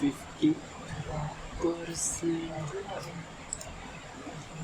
50%۔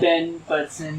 10%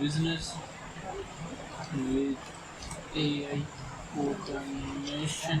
business with AI automation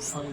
500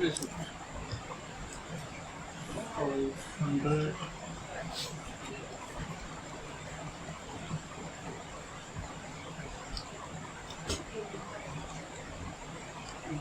Yes, 500.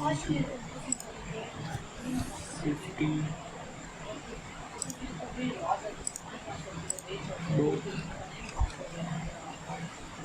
140 50 2.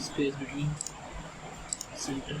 space between center